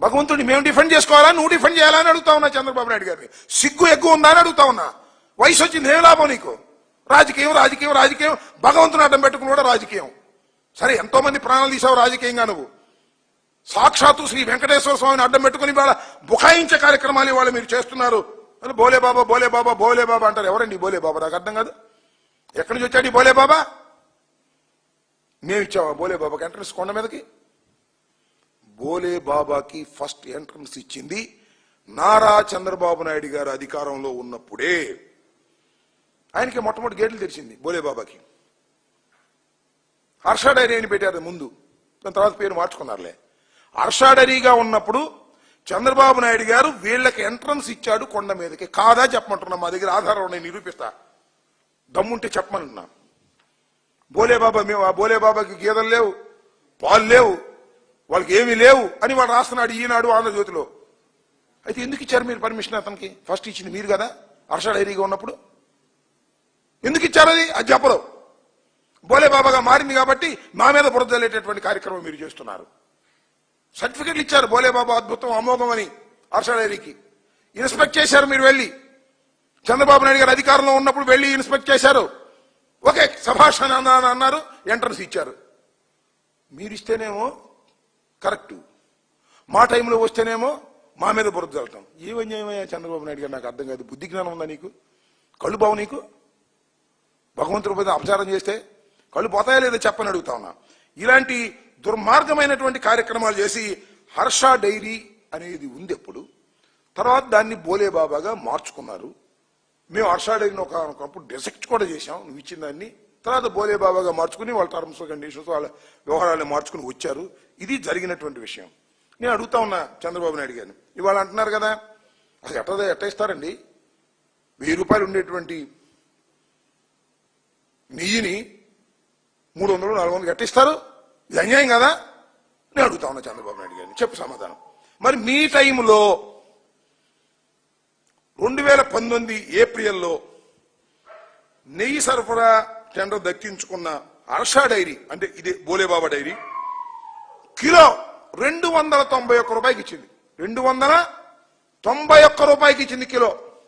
భగవంతుడిని మేము డిఫెండ్ చేసుకోవాలా, నువ్వు డిఫెండ్ చేయాలని అడుగుతా ఉన్నా చంద్రబాబు నాయుడు గారిని. సిగ్గు ఎక్కువ ఉందా అని అడుగుతా ఉన్నా. వయసు వచ్చింది, ఏం లాభం నీకు? రాజకీయం రాజకీయం రాజకీయం, భగవంతుని అడ్డం పెట్టుకుని కూడా రాజకీయం. సరే, ఎంతో మంది ప్రాణాలు తీసావు రాజకీయంగా నువ్వు. సాక్షాత్తు శ్రీ వెంకటేశ్వర స్వామిని అడ్డం పెట్టుకుని ఇవాళ బుకాయించే కార్యక్రమాలు ఇవాళ మీరు చేస్తున్నారు. అని బోలే బాబా బోలే బాబా బోలే బాబా అంటారు. ఎవరండి బోలే బాబా? నాకు అర్థం కాదు. ఎక్కడి నుంచి వచ్చాడు ఈ బోలే బాబా? మేము ఇచ్చావా బోలే బాబాకి ఎంట్రన్స్? కొండ మీదకి బోలే బాబాకి ఫస్ట్ ఎంట్రన్స్ ఇచ్చింది నారా చంద్రబాబు నాయుడు గారు అధికారంలో ఉన్నప్పుడే. ఆయనకి మొట్టమొదటి గేట్లు తెరిచింది బోలే బాబాకి. హర్ష డైరీ అని పెట్టారు ముందు, దాని తర్వాత పేరు మార్చుకున్నారులే. హర్ష డైరీగా ఉన్నప్పుడు చంద్రబాబు నాయుడు గారు వీళ్ళకి ఎంట్రన్స్ ఇచ్చాడు కొండ మీదకి. కాదా చెప్పమంటున్నా, మా దగ్గర ఆధారం నేను నిరూపిస్తా, దమ్ముంటే చెప్పమంటున్నా. బోలే బాబా మేము ఆ బోలే బాబాకి గీదలు లేవు, పాలు లేవు, వాళ్ళకి ఏమీ లేవు అని వాడు రాస్తున్నాడు ఈనాడు ఆంధ్రజ్యోతిలో. అయితే ఎందుకు ఇచ్చారు మీరు పర్మిషన్ అతనికి? ఫస్ట్ ఇచ్చింది మీరు కదా హర్ష డైరీగా ఉన్నప్పుడు. ఎందుకు ఇచ్చారు అది చెప్పరు. బోలే బాబాగా మారింది కాబట్టి మా మీద బురదలేటటువంటి కార్యక్రమం మీరు చేస్తున్నారు. సర్టిఫికెట్లు ఇచ్చారు బోలే బాబా అద్భుతం అమోఘం అని హర్ష డైరీకి. ఇన్స్పెక్ట్ చేశారు మీరు వెళ్ళి, చంద్రబాబు నాయుడు గారు అధికారంలో ఉన్నప్పుడు వెళ్ళి ఇన్స్పెక్ట్ చేశారు. ఓకే సభాష్ అన్నారు, ఎంట్రన్స్ ఇచ్చారు. మీరు ఇస్తేనేమో కరెక్టు, మా టైంలో వస్తేనేమో మా మీద బురద చల్లటం. ఏమయ్యా చంద్రబాబు నాయుడు గారు? నాకు అర్థం కాదు. బుద్ధి జ్ఞానం ఉందా నీకు? కళ్ళు బావు నీకు? భగవంతుడి మీద అపచారం చేస్తే కళ్ళు పోతాయా లేదా చెప్పని అడుగుతా ఉన్నా. ఇలాంటి దుర్మార్గమైనటువంటి కార్యక్రమాలు చేసి హర్ష డైరీ అనేది ఉంది ఎప్పుడు, తర్వాత దాన్ని బోలే బాబాగా మార్చుకున్నారు. మేము హర్ష డైరీని ఒకప్పుడు డిసెక్ట్ కూడా చేశాం నువ్వు ఇచ్చిన దాన్ని. తర్వాత బోలే బాబాగా మార్చుకుని వాళ్ళ టర్మ్స్ కండిషన్స్ వాళ్ళ వ్యవహారాలను మార్చుకుని వచ్చారు. ఇది జరిగినటువంటి విషయం. నేను అడుగుతా ఉన్నా చంద్రబాబు నాయుడు గారిని. ఇవాళ అంటున్నారు కదా అసలు ఎట్ట ఇస్తారండి 1000 రూపాయలు ఉండేటువంటి నెయ్యిని 300 400 ఎట్టిస్తారు? ఇది అన్యాయం కదా? నేను అడుగుతా ఉన్నా చంద్రబాబు నాయుడు గారిని, చెప్పు సమాధానం. మరి మీ టైంలో 2019 ఏప్రిల్లో నెయ్యి సరఫరా టెండర్ దక్కించుకున్న హర్ష డైరీ అంటే ఇదే బోలేబాబా డైరీ కిలో 291 రూపాయకి ఇచ్చింది. 291 రూపాయకి ఇచ్చింది కిలో.